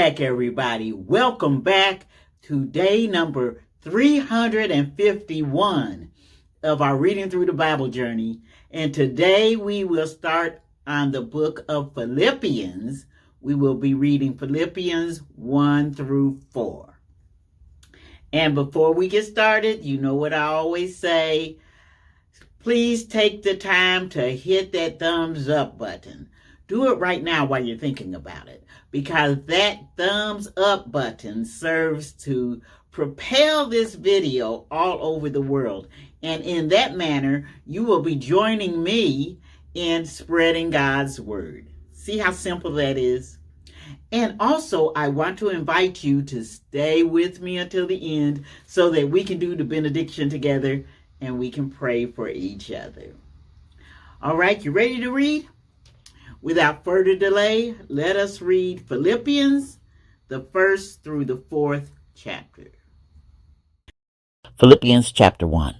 back, everybody. Welcome back to day number 351 of our Reading Through the Bible journey. And today we will start on the book of Philippians. We will be reading Philippians 1 through 4. And before we get started, you know what I always say. Please take the time to hit that thumbs up button. Do it right now while you're thinking about it, because that thumbs up button serves to propel this video all over the world. And in that manner, you will be joining me in spreading God's word. See how simple that is? And also, I want to invite you to stay with me until the end so that we can do the benediction together and we can pray for each other. All right, you ready to read? Without further delay, let us read Philippians, the 1st through the 4th chapter. Philippians chapter 1.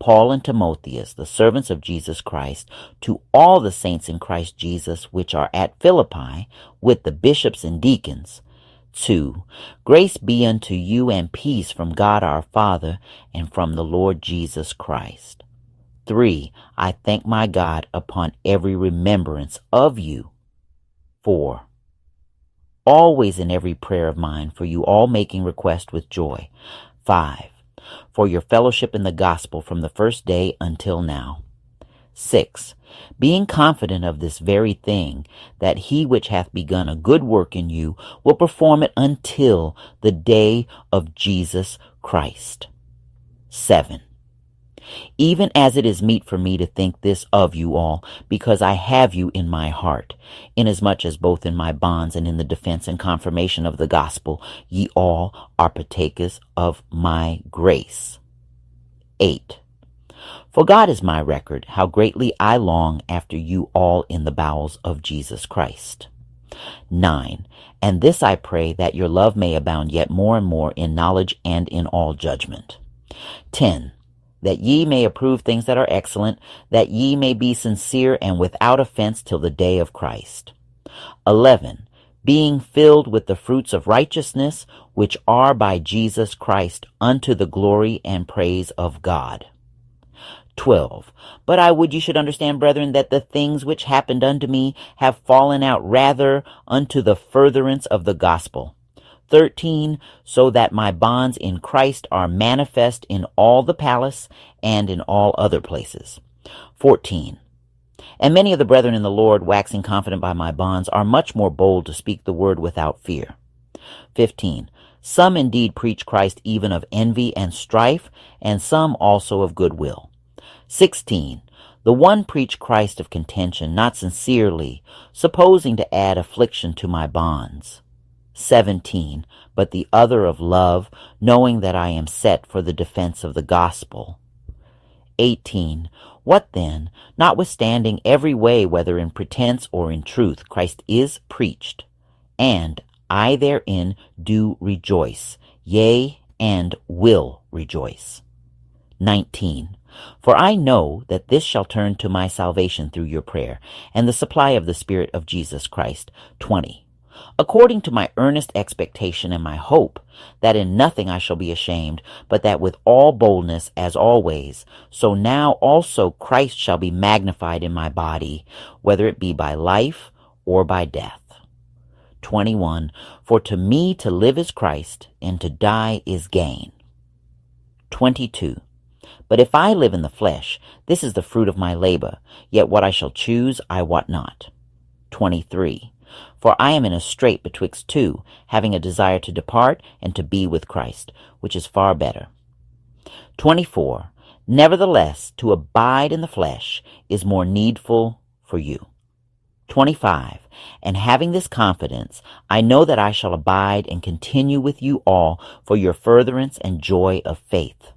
Paul and Timotheus, the servants of Jesus Christ, to all the saints in Christ Jesus which are at Philippi, with the bishops and deacons. 2. Grace be unto you and peace from God our Father and from the Lord Jesus Christ. 3. I thank my God upon every remembrance of you. 4. Always in every prayer of mine for you all making request with joy. 5. For your fellowship in the gospel from the first day until now. 6. Being confident of this very thing, that he which hath begun a good work in you will perform it until the day of Jesus Christ. 7. Even as it is meet for me to think this of you all, because I have you in my heart, inasmuch as both in my bonds and in the defense and confirmation of the gospel, ye all are partakers of my grace. 8. For God is my record, how greatly I long after you all in the bowels of Jesus Christ. 9. And this I pray, that your love may abound yet more and more in knowledge and in all judgment. 10. That ye may approve things that are excellent, that ye may be sincere and without offense till the day of Christ. 11. Being filled with the fruits of righteousness, which are by Jesus Christ, unto the glory and praise of God. 12. But I would ye should understand, brethren, that the things which happened unto me have fallen out rather unto the furtherance of the gospel. 13. So that my bonds in Christ are manifest in all the palace and in all other places. 14. And many of the brethren in the Lord, waxing confident by my bonds, are much more bold to speak the word without fear. 15. Some indeed preach Christ even of envy and strife, and some also of goodwill. 16. The one preach Christ of contention, not sincerely, supposing to add affliction to my bonds. 17. But the other of love, knowing that I am set for the defense of the gospel. 18. What then? Notwithstanding every way, whether in pretense or in truth, Christ is preached, and I therein do rejoice, yea, and will rejoice. 19. For I know that this shall turn to my salvation through your prayer, and the supply of the Spirit of Jesus Christ. 20. According to my earnest expectation and my hope, that in nothing I shall be ashamed, but that with all boldness, as always, so now also Christ shall be magnified in my body, whether it be by life or by death. 21. For to me to live is Christ, and to die is gain. 22. But if I live in the flesh, this is the fruit of my labor, yet what I shall choose I wot not. 23. For I am in a strait betwixt two, having a desire to depart and to be with Christ, which is far better. 24. Nevertheless, to abide in the flesh is more needful for you. 25. And having this confidence, I know that I shall abide and continue with you all for your furtherance and joy of faith.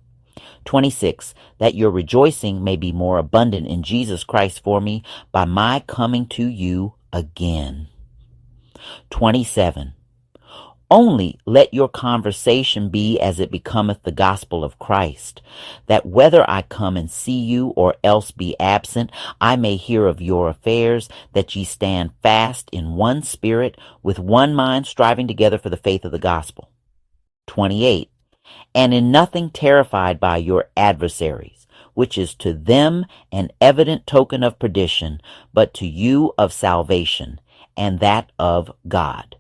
26. That your rejoicing may be more abundant in Jesus Christ for me by my coming to you again. 27. Only let your conversation be as it becometh the gospel of Christ, that whether I come and see you or else be absent, I may hear of your affairs, that ye stand fast in one spirit, with one mind, striving together for the faith of the gospel. 28. And in nothing terrified by your adversaries, which is to them an evident token of perdition, but to you of salvation, and that of God.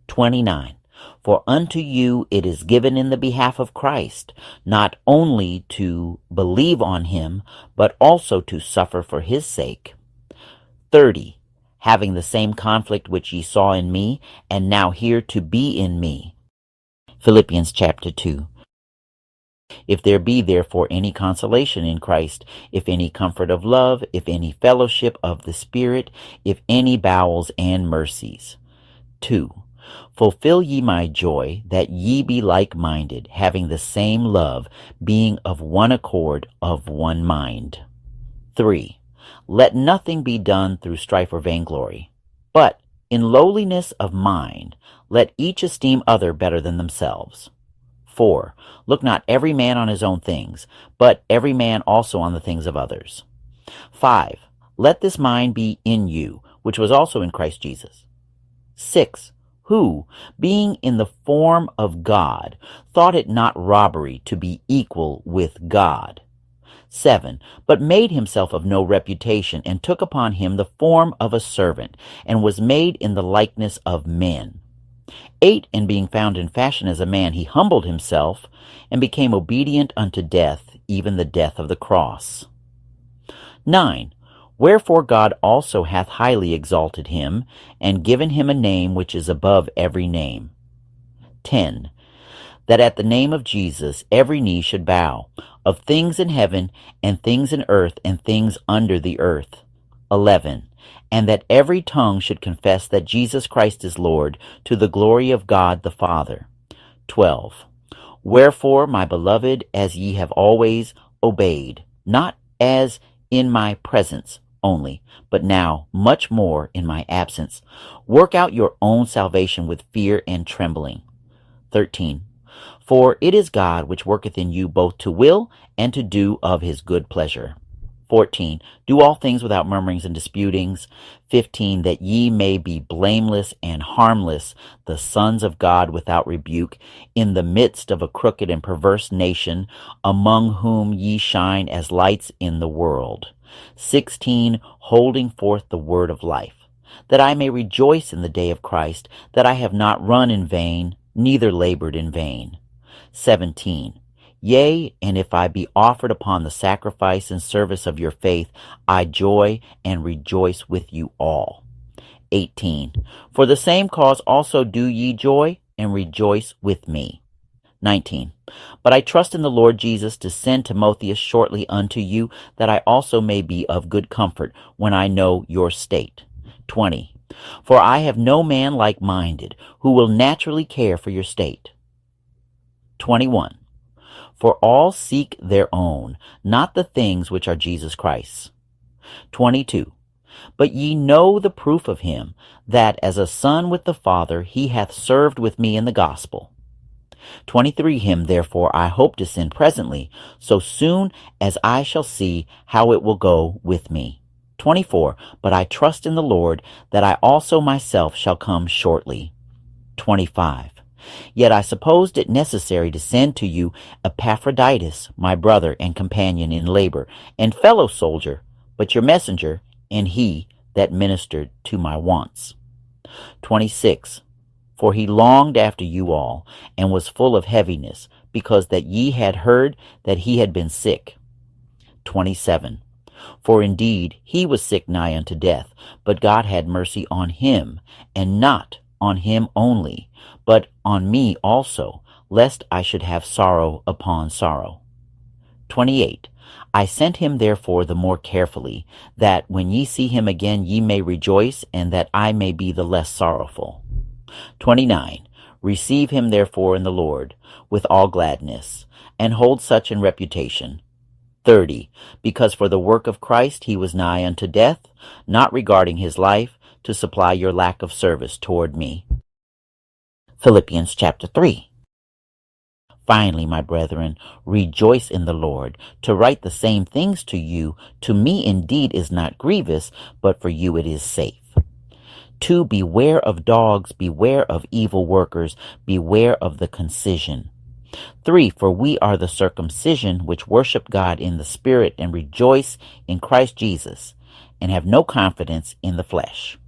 29. For unto you it is given in the behalf of Christ, not only to believe on him, but also to suffer for his sake. 30. Having the same conflict which ye saw in me, and now hear to be in me. Philippians chapter 2. If there be therefore any consolation in Christ, if any comfort of love, if any fellowship of the Spirit, if any bowels and mercies. 2. Fulfill ye my joy, that ye be like-minded, having the same love, being of one accord, of one mind. 3. Let nothing be done through strife or vainglory, but in lowliness of mind let each esteem other better than themselves. 4. Look not every man on his own things, but every man also on the things of others. 5. Let this mind be in you, which was also in Christ Jesus. 6. Who, being in the form of God, thought it not robbery to be equal with God. 7. But made himself of no reputation, and took upon him the form of a servant, and was made in the likeness of men. 8. And being found in fashion as a man, he humbled himself, and became obedient unto death, even the death of the cross. 9. Wherefore God also hath highly exalted him, and given him a name which is above every name. 10. That at the name of Jesus every knee should bow, of things in heaven, and things in earth, and things under the earth. 11. And that every tongue should confess that Jesus Christ is Lord, to the glory of God the Father. 12. Wherefore, my beloved, as ye have always obeyed, not as in my presence only, but now much more in my absence, work out your own salvation with fear and trembling. 13. For it is God which worketh in you both to will and to do of his good pleasure. 14. Do all things without murmurings and disputings. 15. That ye may be blameless and harmless, the sons of God without rebuke, in the midst of a crooked and perverse nation, among whom ye shine as lights in the world. 16. Holding forth the word of life, that I may rejoice in the day of Christ, that I have not run in vain, neither labored in vain. 17. Yea, and if I be offered upon the sacrifice and service of your faith, I joy and rejoice with you all. 18. For the same cause also do ye joy and rejoice with me. 19. But I trust in the Lord Jesus to send Timotheus shortly unto you, that I also may be of good comfort when I know your state. 20. For I have no man like-minded, who will naturally care for your state. 21. For all seek their own, not the things which are Jesus Christ's. 22. But ye know the proof of him, that as a son with the Father he hath served with me in the gospel. 23. Him therefore I hope to send presently, so soon as I shall see how it will go with me. 24. But I trust in the Lord, that I also myself shall come shortly. 25. Yet I supposed it necessary to send to you Epaphroditus, my brother and companion in labor, and fellow soldier, but your messenger, and he that ministered to my wants. 26. For he longed after you all, and was full of heaviness, because that ye had heard that he had been sick. 27. For indeed he was sick nigh unto death, but God had mercy on him, and not on him only, but on me also, lest I should have sorrow upon sorrow. 28. I sent him therefore the more carefully, that when ye see him again ye may rejoice, and that I may be the less sorrowful. 29. Receive him therefore in the Lord with all gladness, and hold such in reputation. 30. Because for the work of Christ he was nigh unto death, not regarding his life, to supply your lack of service toward me. Philippians chapter 3. Finally, my brethren, rejoice in the Lord. To write the same things to you, to me indeed is not grievous, but for you it is safe. 2. Beware of dogs, beware of evil workers, beware of the concision. 3. For we are the circumcision which worship God in the Spirit and rejoice in Christ Jesus, and have no confidence in the flesh.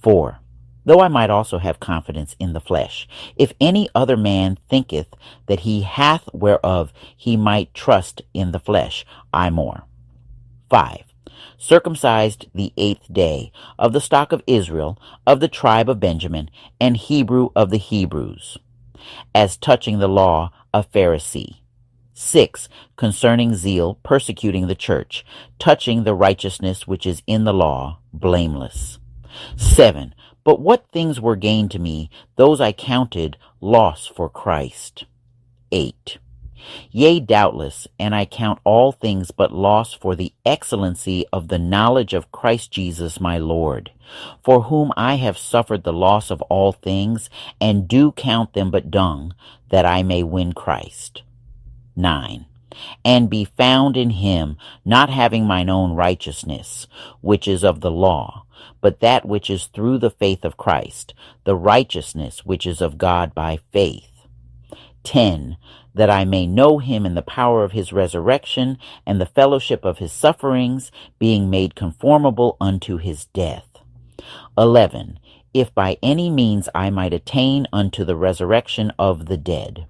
4. Though I might also have confidence in the flesh, if any other man thinketh that he hath whereof he might trust in the flesh, I more. 5. Circumcised the 8th day, of the stock of Israel, of the tribe of Benjamin, and Hebrew of the Hebrews. As touching the law, a Pharisee. 6. Concerning zeal, persecuting the church, touching the righteousness which is in the law, blameless. 7. But what things were gained to me, those I counted loss for Christ. 8. Yea, doubtless, and I count all things but loss for the excellency of the knowledge of Christ Jesus my Lord, for whom I have suffered the loss of all things, and do count them but dung, that I may win Christ. 9. And be found in him, not having mine own righteousness, which is of the law, but that which is through the faith of Christ, the righteousness which is of God by faith. 10. That I may know him in the power of his resurrection, and the fellowship of his sufferings, being made conformable unto his death. 11. If by any means I might attain unto the resurrection of the dead.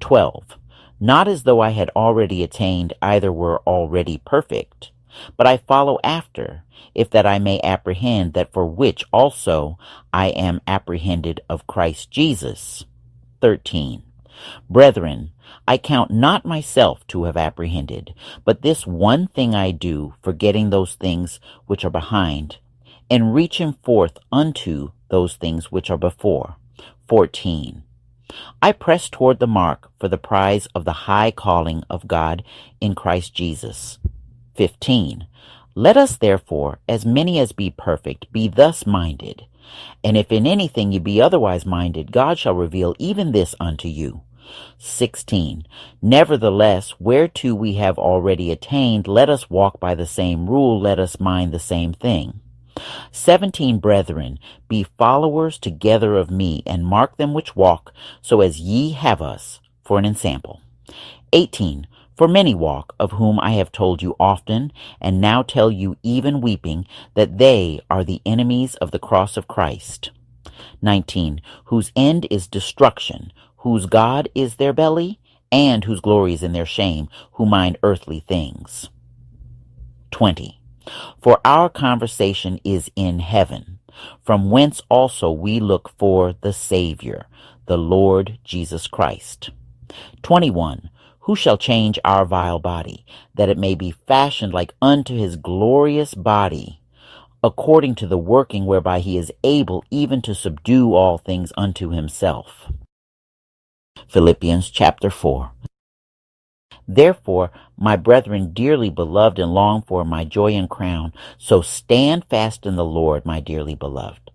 12. Not as though I had already attained, either were already perfect, but I follow after, if that I may apprehend that for which also I am apprehended of Christ Jesus. 13. Brethren, I count not myself to have apprehended, but this one thing I do, forgetting those things which are behind, and reaching forth unto those things which are before. 14. I press toward the mark for the prize of the high calling of God in Christ Jesus. 15. Let us therefore, as many as be perfect, be thus minded. And if in anything ye be otherwise minded, God shall reveal even this unto you. 16. Nevertheless, whereto we have already attained, let us walk by the same rule, let us mind the same thing. 17. Brethren, be followers together of me, and mark them which walk, so as ye have us for an ensample. 18. For many walk, of whom I have told you often, and now tell you even weeping, that they are the enemies of the cross of Christ. 19. Whose end is destruction, whose God is their belly, and whose glory is in their shame, who mind earthly things. 20. For our conversation is in heaven, from whence also we look for the Savior, the Lord Jesus Christ. 21. Who shall change our vile body, that it may be fashioned like unto his glorious body, according to the working whereby he is able even to subdue all things unto himself. Philippians chapter 4. Therefore, my brethren, dearly beloved and longed for, my joy and crown, so stand fast in the Lord, my dearly beloved.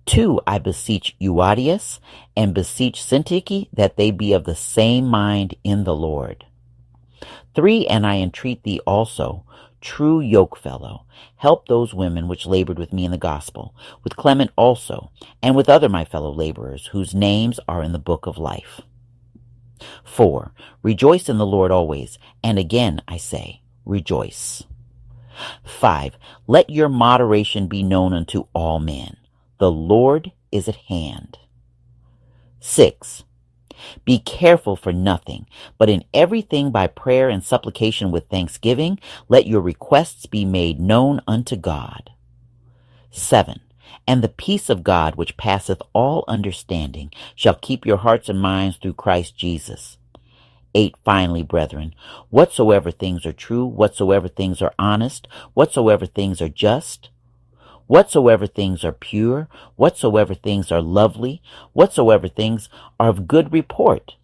2. I beseech Euodias and beseech Syntyche that they be of the same mind in the Lord. 3. And I entreat thee also, true yokefellow, help those women which labored with me in the gospel, with Clement also, and with other my fellow laborers, whose names are in the book of life. 4. Rejoice in the Lord always, and again I say, rejoice. 5. Let your moderation be known unto all men. The Lord is at hand. 6. Be careful for nothing, but in everything by prayer and supplication with thanksgiving, let your requests be made known unto God. 7. And the peace of God, which passeth all understanding, shall keep your hearts and minds through Christ Jesus. 8. Finally, brethren, whatsoever things are true, whatsoever things are honest, whatsoever things are just, whatsoever things are pure, whatsoever things are lovely, whatsoever things are of good report,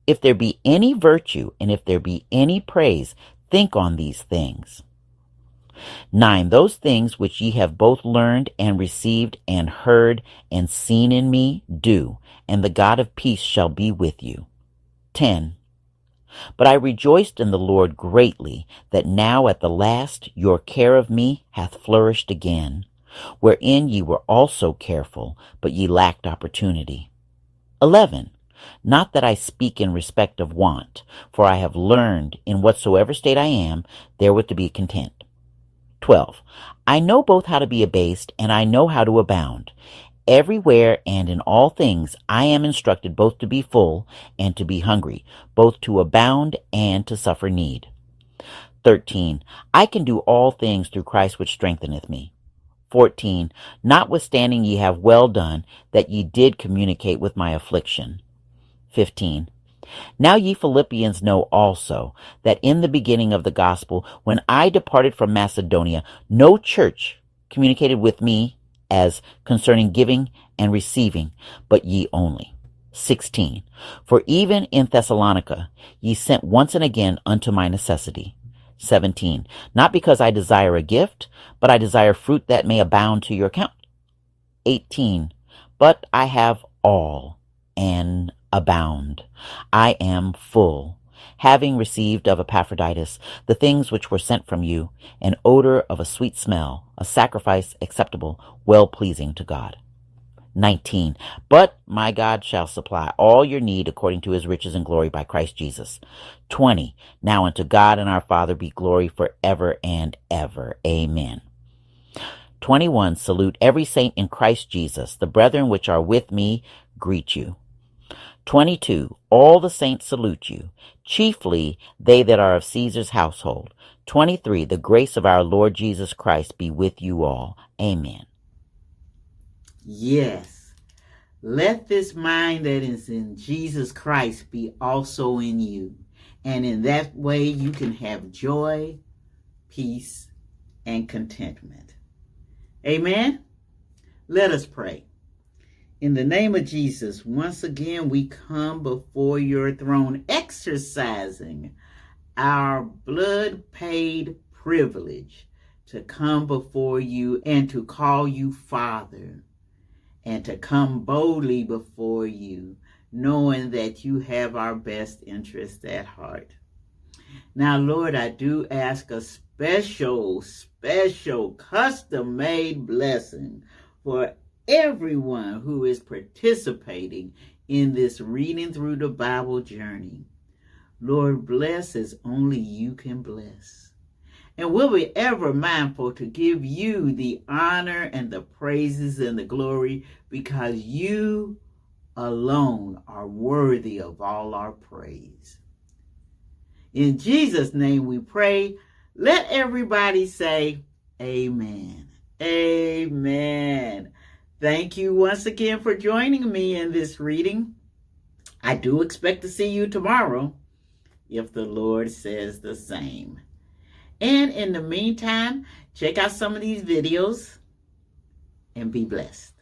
if there be any virtue, and if there be any praise, think on these things. 9. Those things which ye have both learned and received and heard and seen in me, do, and the God of peace shall be with you. 10. But I rejoiced in the Lord greatly, that now at the last your care of me hath flourished again, wherein ye were also careful, but ye lacked opportunity. 11. Not that I speak in respect of want, for I have learned in whatsoever state I am, therewith to be content. 12. I know both how to be abased, and I know how to abound. Everywhere and in all things I am instructed both to be full and to be hungry, both to abound and to suffer need. 13. I can do all things through Christ which strengtheneth me. 14. Notwithstanding ye have well done, that ye did communicate with my affliction. 15. Now ye Philippians know also, that in the beginning of the gospel, when I departed from Macedonia, no church communicated with me as concerning giving and receiving, but ye only. 16. For even in Thessalonica ye sent once and again unto my necessity. 17. Not because I desire a gift, but I desire fruit that may abound to your account. 18. But I have all and abound. I am full, having received of Epaphroditus the things which were sent from you, an odor of a sweet smell, a sacrifice acceptable, well-pleasing to God. 19. But my God shall supply all your need according to his riches and glory by Christ Jesus. 20. Now unto God and our Father be glory forever and ever. Amen. 21. Salute every saint in Christ Jesus. The brethren which are with me greet you. 22. All the saints salute you, chiefly they that are of Caesar's household. 23. The grace of our Lord Jesus Christ be with you all. Amen. Yes. Let this mind that is in Jesus Christ be also in you. And in that way you can have joy, peace, and contentment. Amen. Let us pray. In the name of Jesus, once again, we come before your throne, exercising our blood-paid privilege to come before you and to call you Father, and to come boldly before you, knowing that you have our best interest at heart. Now, Lord, I do ask a special, custom-made blessing for everyone who is participating in this reading through the Bible journey. Lord, bless as only you can bless. And we'll be ever mindful to give you the honor and the praises and the glory, because you alone are worthy of all our praise. In Jesus' name we pray. Let everybody say amen. Amen. Thank you once again for joining me in this reading. I do expect to see you tomorrow, if the Lord says the same. And in the meantime, check out some of these videos and be blessed.